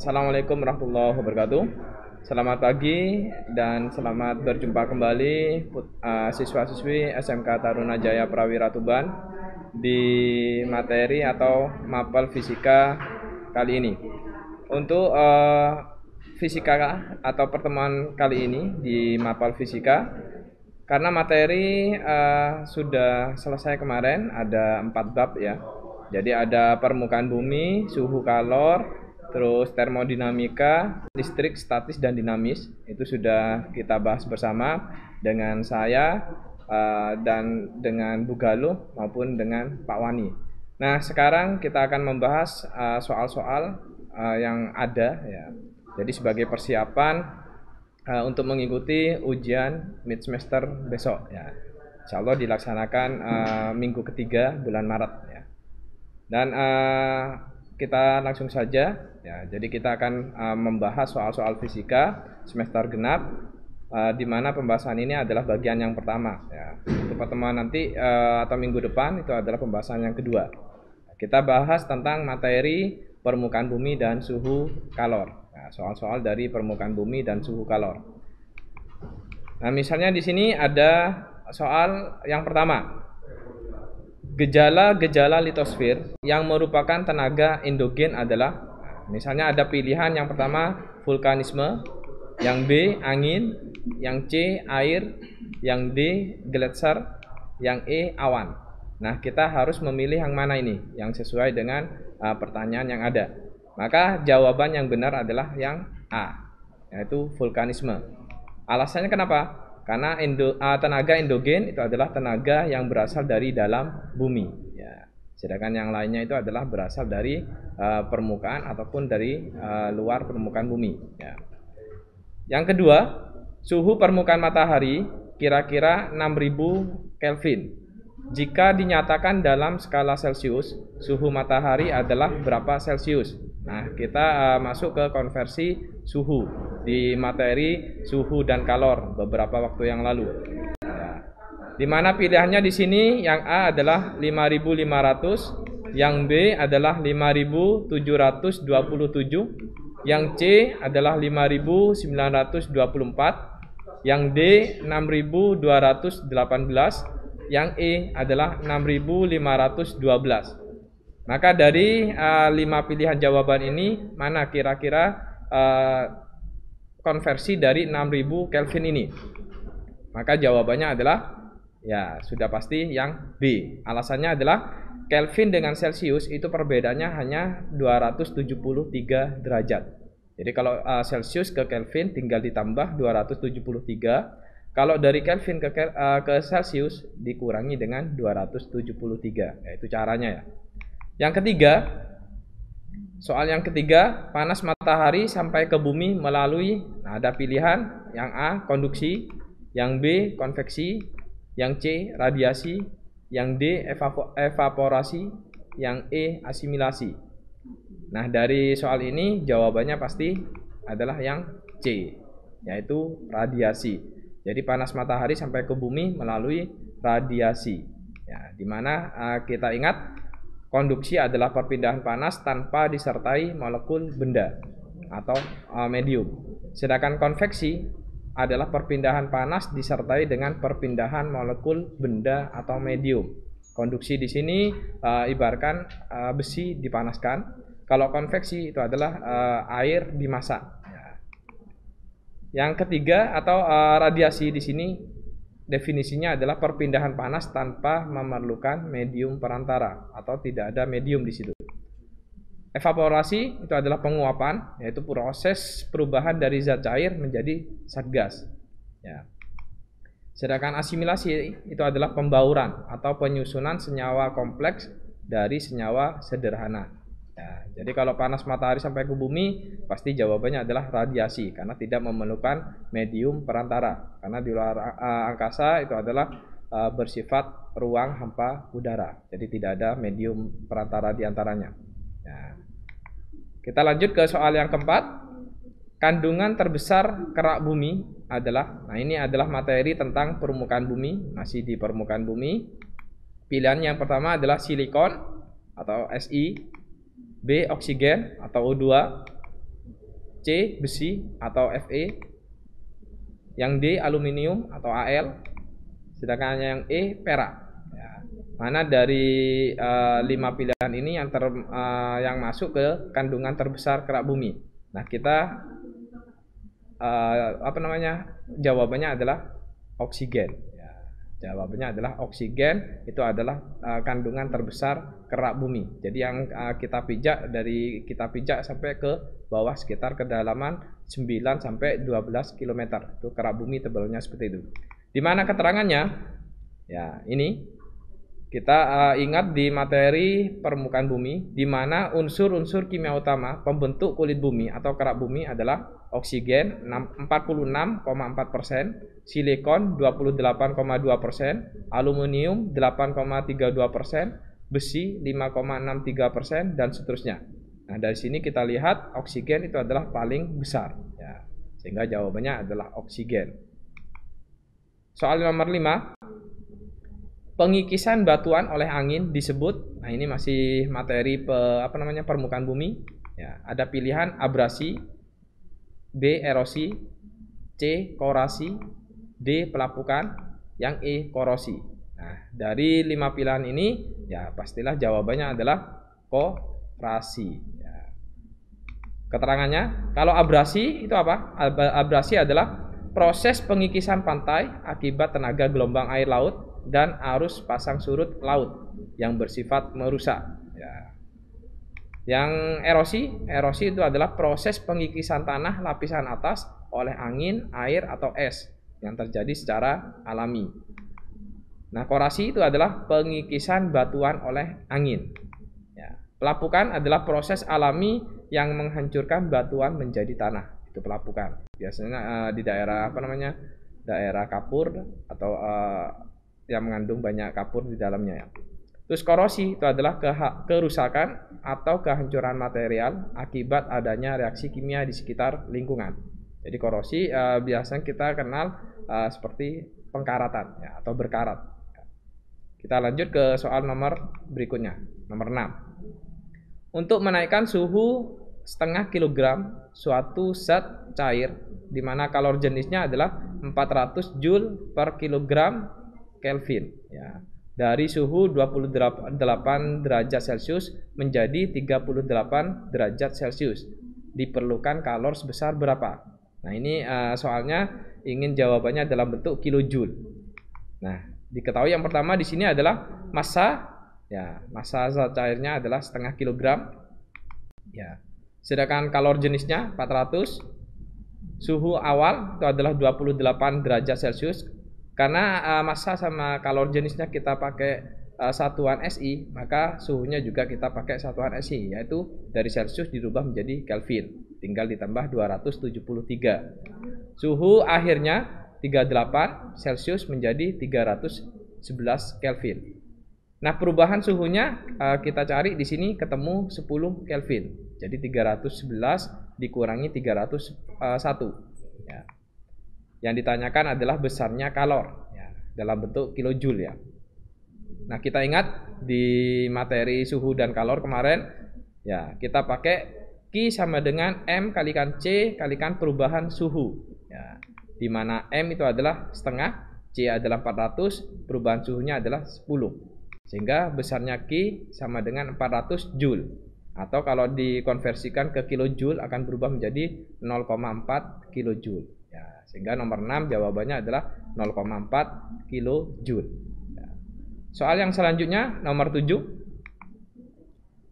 Assalamualaikum warahmatullahi wabarakatuh. Selamat pagi dan selamat berjumpa kembali siswa-siswi SMK Taruna Jaya Prawira Tuban di materi atau mapel fisika kali ini. Untuk fisika atau pertemuan kali ini di mapel fisika, karena materi sudah selesai kemarin, ada 4 bab ya. Jadi ada permukaan bumi, suhu kalor, terus termodinamika, listrik, statis, dan dinamis. Itu sudah kita bahas bersama dengan saya dan dengan Bu Galuh maupun dengan Pak Wani. Nah, sekarang kita akan membahas soal-soal yang ada ya. Jadi sebagai persiapan untuk mengikuti ujian mid semester besok ya. Insya Allah dilaksanakan minggu ketiga bulan Maret ya. Dan kita langsung saja ya. Jadi kita akan membahas soal-soal fisika semester genap, di mana pembahasan ini adalah bagian yang pertama ya. Untuk pertemuan nanti atau minggu depan itu adalah pembahasan yang kedua. Kita bahas tentang materi permukaan bumi dan suhu kalor. Nah, soal-soal dari permukaan bumi dan suhu kalor. Nah, misalnya di sini ada soal yang pertama. Gejala-gejala litosfer yang merupakan tenaga endogen adalah, misalnya ada pilihan yang pertama vulkanisme, yang B angin, yang C air, yang D gletser, yang E awan. Nah, kita harus memilih yang mana ini yang sesuai dengan pertanyaan yang ada. Maka jawaban yang benar adalah yang A, yaitu vulkanisme. Alasannya kenapa? Karena tenaga endogen itu adalah tenaga yang berasal dari dalam bumi ya. Sedangkan yang lainnya itu adalah berasal dari permukaan ataupun dari luar permukaan bumi ya. Yang kedua, suhu permukaan matahari kira-kira 6000 Kelvin. Jika dinyatakan dalam skala Celcius, suhu matahari adalah berapa Celcius? Nah, kita masuk ke konversi suhu di materi suhu dan kalor beberapa waktu yang lalu. Ya. Di mana pilihannya di sini yang A adalah 5500, yang B adalah 5727, yang C adalah 5924, yang D 6218, yang E adalah 6512. Maka dari 5 pilihan jawaban ini, mana kira-kira konversi dari 6000 Kelvin ini? Maka jawabannya adalah ya sudah pasti yang B. Alasannya adalah Kelvin dengan Celcius itu perbedaannya hanya 273 derajat. Jadi kalau Celcius ke Kelvin tinggal ditambah 273. Kalau dari Kelvin ke Celcius dikurangi dengan 273. Yaitu caranya ya. Yang ketiga, soal yang ketiga, panas matahari sampai ke bumi melalui, nah ada pilihan, yang A konduksi, yang B konveksi, yang C radiasi, yang D evaporasi, yang E asimilasi. Nah, dari soal ini jawabannya pasti adalah yang C, yaitu radiasi. Jadi panas matahari sampai ke bumi melalui radiasi. Ya, dimana kita ingat konduksi adalah perpindahan panas tanpa disertai molekul benda atau medium. Sedangkan konveksi adalah perpindahan panas disertai dengan perpindahan molekul benda atau medium. Konduksi di sini ibaratkan besi dipanaskan. Kalau konveksi itu adalah air dimasak. Yang ketiga atau radiasi di sini definisinya adalah perpindahan panas tanpa memerlukan medium perantara atau tidak ada medium di situ. Evaporasi itu adalah penguapan, yaitu proses perubahan dari zat cair menjadi zat gas. Ya. Sedangkan asimilasi itu adalah pembauran atau penyusunan senyawa kompleks dari senyawa sederhana. Ya, jadi kalau panas matahari sampai ke bumi, pasti jawabannya adalah radiasi karena tidak memerlukan medium perantara. Karena di luar angkasa itu adalah bersifat ruang hampa udara. Jadi tidak ada medium perantara di antaranya. Ya. Kita lanjut ke soal yang keempat. Kandungan terbesar kerak bumi adalah, nah ini adalah materi tentang permukaan bumi, masih di permukaan bumi. Pilihan yang pertama adalah silikon atau Si, B oksigen atau O2, C besi atau Fe, yang D aluminium atau Al, sedangkan yang E perak. Ya. Mana dari 5 pilihan ini yang masuk ke kandungan terbesar kerak bumi? Nah, kita jawabannya adalah oksigen. Ya, jawabannya adalah oksigen, itu adalah kandungan terbesar kerak bumi. Jadi yang kita pijak sampai ke bawah sekitar kedalaman 9 sampai 12 km. Itu kerak bumi tebalnya seperti itu. Di mana keterangannya? Ya, ini kita ingat di materi permukaan bumi, di mana unsur-unsur kimia utama pembentuk kulit bumi atau kerak bumi adalah oksigen 46,4%, silikon 28,2%, aluminium 8,32%, besi 5,63%, dan seterusnya. Nah, dari sini kita lihat oksigen itu adalah paling besar, ya. Sehingga jawabannya adalah oksigen. Soal nomor 5. Pengikisan batuan oleh angin disebut, nah ini masih materi permukaan bumi. Ya, ada pilihan abrasi, B erosi, C korasi, D pelapukan, yang E korosi. Nah, dari 5 pilihan ini ya pastilah jawabannya adalah korasi. Ya. Keterangannya, kalau abrasi itu apa? Abrasi adalah proses pengikisan pantai akibat tenaga gelombang air laut dan arus pasang surut laut yang bersifat merusak. Ya. Yang erosi itu adalah proses pengikisan tanah lapisan atas oleh angin, air, atau es yang terjadi secara alami. Nah, korasi itu adalah pengikisan batuan oleh angin. Ya. Pelapukan adalah proses alami yang menghancurkan batuan menjadi tanah. Itu pelapukan. Biasanya di daerah daerah kapur atau yang mengandung banyak kapur di dalamnya, ya. Terus korosi itu adalah kerusakan atau kehancuran material akibat adanya reaksi kimia di sekitar lingkungan. Jadi korosi biasanya kita kenal seperti pengkaratan, ya, atau berkarat. Kita lanjut ke soal nomor berikutnya, nomor 6. Untuk menaikkan suhu setengah kilogram suatu zat cair di mana kalor jenisnya adalah 400 Joule per kilogram Kelvin, ya, dari suhu 28 derajat Celcius menjadi 38 derajat Celcius, diperlukan kalor sebesar berapa? Nah, ini soalnya ingin jawabannya dalam bentuk kilojoule. Nah, diketahui yang pertama di sini adalah massa, ya, massa zat cairnya adalah setengah kilogram, ya. Sedangkan kalor jenisnya 400, suhu awal itu adalah 28 derajat Celcius. Karena massa sama kalor jenisnya kita pakai satuan SI, maka suhunya juga kita pakai satuan SI, yaitu dari Celcius dirubah menjadi Kelvin, tinggal ditambah 273. Suhu akhirnya 38 Celcius menjadi 311 Kelvin. Nah, perubahan suhunya kita cari di sini ketemu 10 Kelvin. Jadi 311 dikurangi 301. Ya. Yang ditanyakan adalah besarnya kalor, ya, dalam bentuk kilojoule, ya. Nah, kita ingat di materi suhu dan kalor kemarin, ya, kita pakai Q sama dengan M kalikan C kalikan perubahan suhu, ya, di mana M itu adalah setengah, C adalah 400, perubahan suhunya adalah 10, sehingga besarnya Q sama dengan 400 Joule, atau kalau dikonversikan ke kilojoule akan berubah menjadi 0,4 kilojoule. Sehingga nomor 6 jawabannya adalah 0,4 kilojoule. Soal yang selanjutnya nomor 7.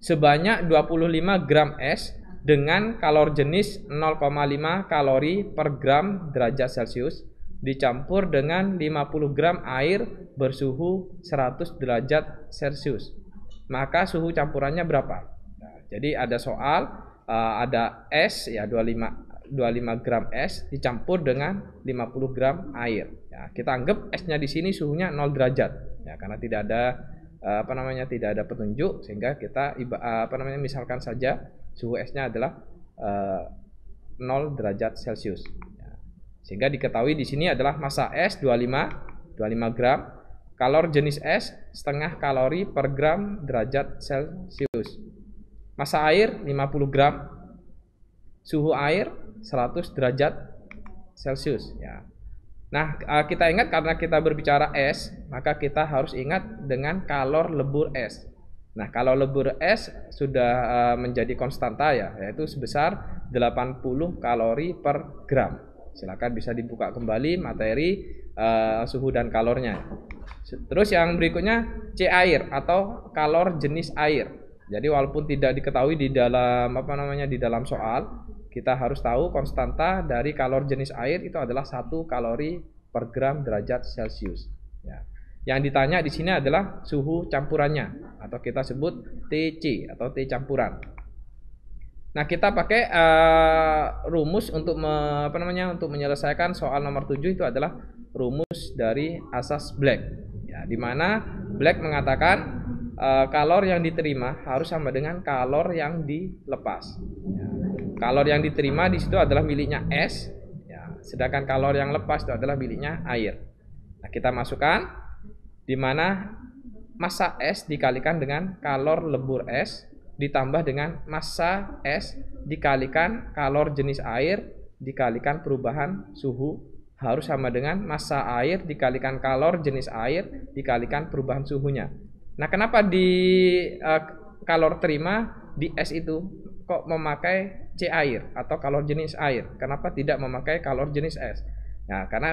Sebanyak 25 gram es dengan kalor jenis 0,5 kalori per gram derajat Celcius dicampur dengan 50 gram air bersuhu 100 derajat Celcius. Maka suhu campurannya berapa? Nah, jadi ada soal ada es, ya, 25 gram es dicampur dengan 50 gram air. Ya, kita anggap esnya di sini suhunya 0 derajat. Ya, karena tidak ada tidak ada petunjuk, sehingga kita misalkan saja suhu esnya adalah 0 derajat Celcius. Ya, sehingga diketahui di sini adalah massa es 25 gram, kalor jenis es setengah kalori per gram derajat Celcius. Massa air 50 gram. suhu air 100 derajat Celcius ya. Nah, kita ingat karena kita berbicara es, maka kita harus ingat dengan kalor lebur es. Nah, kalau lebur es sudah menjadi konstanta ya, yaitu sebesar 80 kalori per gram. Silakan bisa dibuka kembali materi suhu dan kalornya. Terus yang berikutnya C air atau kalor jenis air. Jadi walaupun tidak diketahui di dalam di dalam soal, kita harus tahu konstanta dari kalor jenis air itu adalah 1 kalori per gram derajat Celcius. Ya. Yang ditanya di sini adalah suhu campurannya atau kita sebut TC atau T campuran. Nah, kita pakai rumus untuk untuk menyelesaikan soal nomor 7 itu adalah rumus dari asas Black. Ya, di mana Black mengatakan kalor yang diterima harus sama dengan kalor yang dilepas. Ya. Kalor yang diterima di situ adalah miliknya es, ya, sedangkan kalor yang lepas itu adalah miliknya air. Nah, kita masukkan di mana massa es dikalikan dengan kalor lebur es ditambah dengan massa es dikalikan kalor jenis air dikalikan perubahan suhu harus sama dengan massa air dikalikan kalor jenis air dikalikan perubahan suhunya. Nah, kenapa di kalor terima di es itu kok memakai C air atau kalor jenis air? Kenapa tidak memakai kalor jenis es? Nah, karena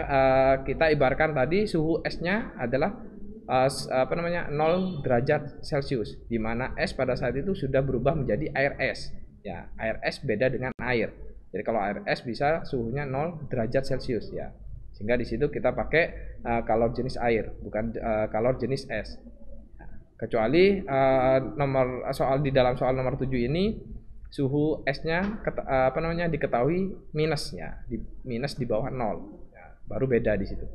kita ibaratkan tadi suhu esnya adalah 0 derajat Celcius, di mana es pada saat itu sudah berubah menjadi air es. Ya, air es beda dengan air. Jadi kalau air es bisa suhunya 0 derajat Celcius ya. Sehingga di situ kita pakai kalor jenis air, bukan kalor jenis es. Kecuali soal di dalam soal nomor 7 ini suhu esnya diketahui minus ya, minus di bawah 0. Ya, baru beda di situ.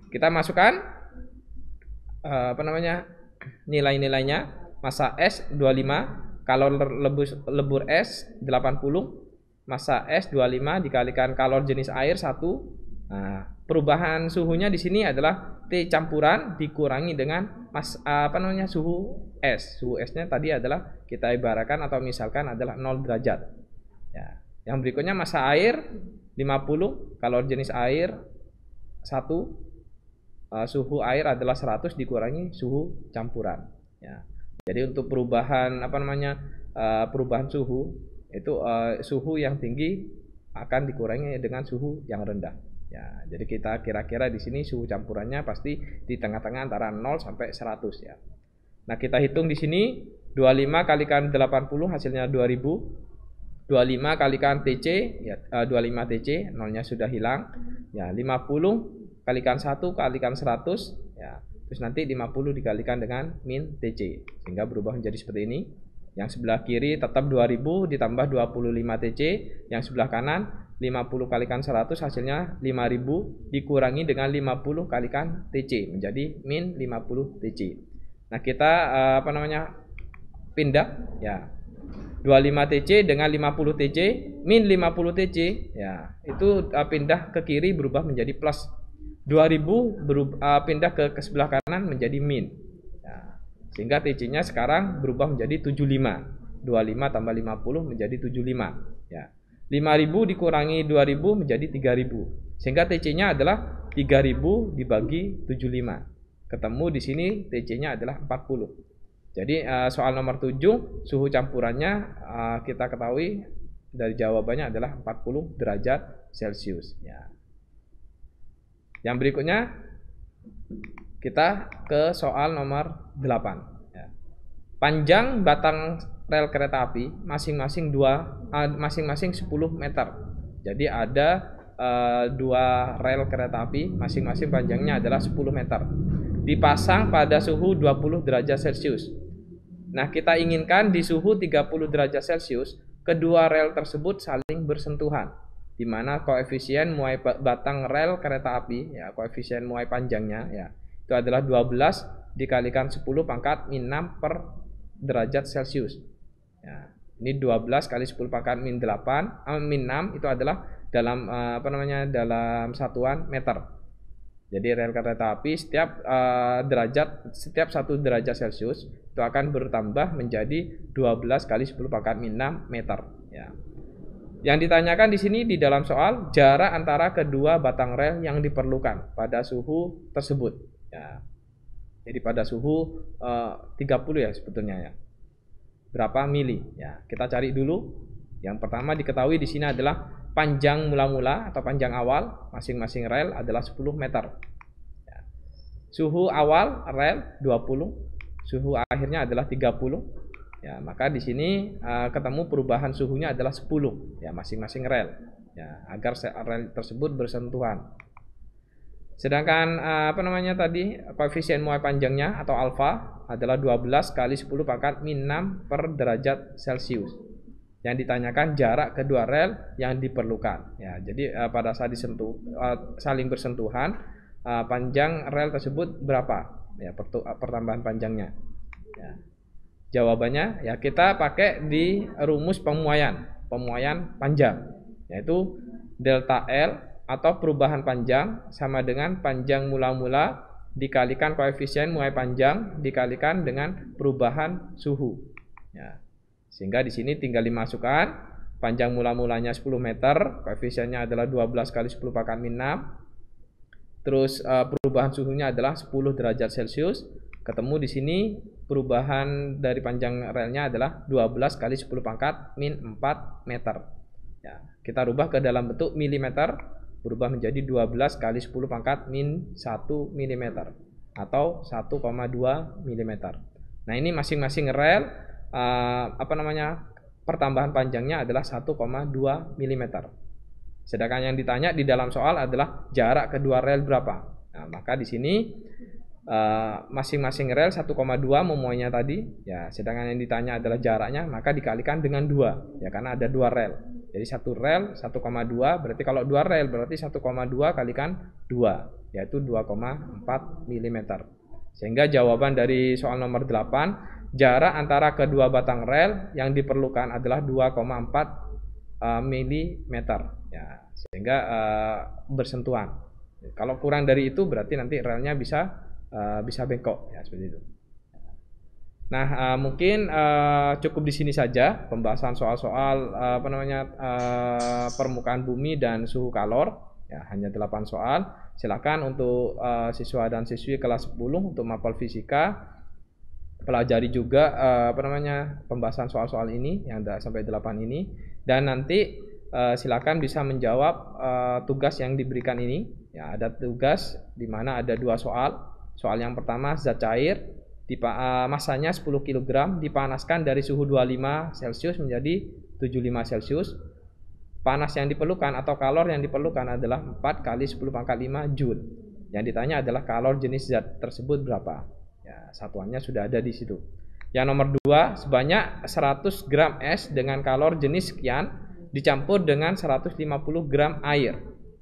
Kita masukkan nilai-nilainya. Massa es 25, kalor lebur es 80, massa es 25 dikalikan kalor jenis air 1. Nah, perubahan suhunya di sini adalah T campuran dikurangi dengan suhu es. Suhu esnya tadi adalah kita ibaratkan atau misalkan adalah 0 derajat. Ya. Yang berikutnya massa air 50, kalor jenis air 1. Suhu air adalah 100 dikurangi suhu campuran. Ya. Jadi untuk perubahan perubahan suhu itu suhu yang tinggi akan dikurangi dengan suhu yang rendah. Ya, jadi kita kira-kira di sini suhu campurannya pasti di tengah-tengah antara 0 sampai 100 ya. Nah, kita hitung di sini 25 kalikan 80 hasilnya 2000. 25 kalikan TC ya 25 TC, nolnya sudah hilang. Ya, 50 kalikan 1 kalikan 100 ya. Terus nanti 50 dikalikan dengan min TC sehingga berubah menjadi seperti ini. Yang sebelah kiri tetap 2000 ditambah 25 TC, yang sebelah kanan 50 kalikan 100 hasilnya 5000 dikurangi dengan 50 kalikan TC menjadi min 50 TC. Nah, kita pindah ya. 25 TC dengan 50 TC min 50 TC ya. Itu pindah ke kiri berubah menjadi plus. 2000 pindah ke sebelah kanan menjadi min. Ya. Sehingga TC-nya sekarang berubah menjadi 75. 25 tambah 50 menjadi 75 ya. 5000 dikurangi 2000 menjadi 3000. Sehingga TC-nya adalah 3000 dibagi 75. Ketemu di sini TC-nya adalah 40. Jadi soal nomor 7 suhu campurannya kita ketahui dari jawabannya adalah 40 derajat Celcius ya. Yang berikutnya kita ke soal nomor 8 ya. Panjang batang rel kereta api masing-masing 10 meter. Jadi ada 2 rel kereta api masing-masing panjangnya adalah 10 meter. Dipasang pada suhu 20 derajat Celcius. Nah, kita inginkan di suhu 30 derajat Celcius kedua rel tersebut saling bersentuhan, di mana koefisien muai batang rel kereta api ya, koefisien muai panjangnya ya, itu adalah 12 dikalikan 10 pangkat min 6 per derajat Celcius. Ya, ini 12 kali 10 pangkat min 6 itu adalah dalam dalam satuan meter. Jadi rel kereta api setiap 1 derajat Celcius itu akan bertambah menjadi 12 kali 10 pangkat min 6 meter ya. Yang ditanyakan di sini di dalam soal jarak antara kedua batang rel yang diperlukan pada suhu tersebut. Ya. Jadi pada suhu 30 ya sebetulnya ya. Berapa mili? Ya, kita cari dulu. Yang pertama diketahui di sini adalah panjang mula-mula atau panjang awal masing-masing rel adalah 10 meter. Ya. Suhu awal rel 20, suhu akhirnya adalah 30. Ya, maka di sini ketemu perubahan suhunya adalah 10 ya masing-masing rel. Ya, agar rel tersebut bersentuhan. Sedangkan tadi koefisien muai panjangnya atau alfa adalah 12 kali 10 pangkat min 6 per derajat Celcius. Yang ditanyakan jarak kedua rel yang diperlukan. Ya, jadi pada saat disentuh saling bersentuhan, panjang rel tersebut berapa? Ya, pertambahan panjangnya. Ya. Jawabannya ya kita pakai di rumus pemuaian panjang, yaitu delta L atau perubahan panjang sama dengan panjang mula-mula dikalikan koefisien muai panjang dikalikan dengan perubahan suhu. Ya. Sehingga di sini tinggal dimasukkan panjang mula-mulanya 10 meter, koefisiennya adalah 12 kali 10 pangkat min 6. Terus perubahan suhunya adalah 10 derajat Celcius. Ketemu di sini perubahan dari panjang relnya adalah 12 kali 10 pangkat min 4 meter. Ya, kita rubah ke dalam bentuk milimeter, berubah menjadi 12 kali 10 pangkat min 1 mm atau 1,2 mm. Nah, ini masing-masing rel pertambahan panjangnya adalah 1,2 mm. Sedangkan yang ditanya di dalam soal adalah jarak kedua rel berapa. Nah, maka di sini masing-masing rel 1,2 memuainya tadi ya, sedangkan yang ditanya adalah jaraknya, maka dikalikan dengan 2 ya, karena ada 2 rel. Jadi satu rel 1,2 berarti kalau 2 rel berarti 1,2 kalikan 2 yaitu 2,4 mm. Sehingga jawaban dari soal nomor 8, jarak antara kedua batang rel yang diperlukan adalah 2,4 mm ya, sehingga bersentuhan. Kalau kurang dari itu berarti nanti relnya bisa bengkok ya, seperti itu. Nah, mungkin cukup di sini saja pembahasan soal-soal permukaan bumi dan suhu kalor ya, hanya 8 soal. Silakan untuk siswa dan siswi kelas 10 untuk mapel fisika pelajari juga pembahasan soal-soal ini yang ada sampai 8 ini, dan nanti silakan bisa menjawab tugas yang diberikan ini ya. Ada tugas di mana ada 2 soal. Soal yang pertama, zat cair masanya 10 kg dipanaskan dari suhu 25 Celcius menjadi 75 Celcius. Panas yang diperlukan atau kalor yang diperlukan adalah 4 kali 10 pangkat 5 Joule. Yang ditanya adalah kalor jenis zat tersebut berapa. Ya, satuannya sudah ada di situ. Yang nomor 2, sebanyak 100 gram es dengan kalor jenis sekian dicampur dengan 150 gram air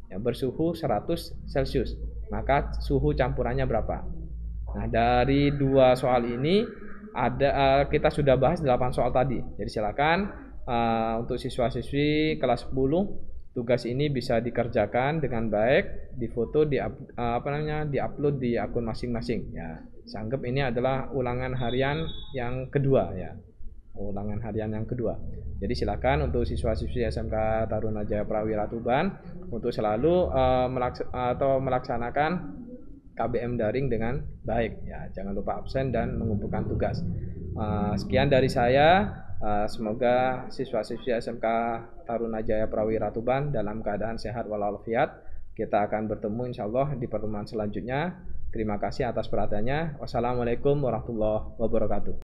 ya, bersuhu 100 Celcius. Maka suhu campurannya berapa? Nah, dari 2 soal ini kita sudah bahas 8 soal tadi. Jadi silakan untuk siswa-siswi kelas 10 tugas ini bisa dikerjakan dengan baik, difoto, diupload di akun masing-masing ya. Saya anggap ini adalah ulangan harian yang kedua ya. Ulangan harian yang kedua. Jadi silakan untuk siswa-siswi SMK Tarunajaya Prawira Tuban untuk selalu melaksanakan KBM daring dengan baik ya. Jangan lupa absen dan mengumpulkan tugas. Sekian dari saya. Semoga siswa-siswi SMK Tarunajaya Prawira Tuban dalam keadaan sehat walafiat. Kita akan bertemu insyaallah di pertemuan selanjutnya. Terima kasih atas perhatiannya. Wassalamualaikum warahmatullahi wabarakatuh.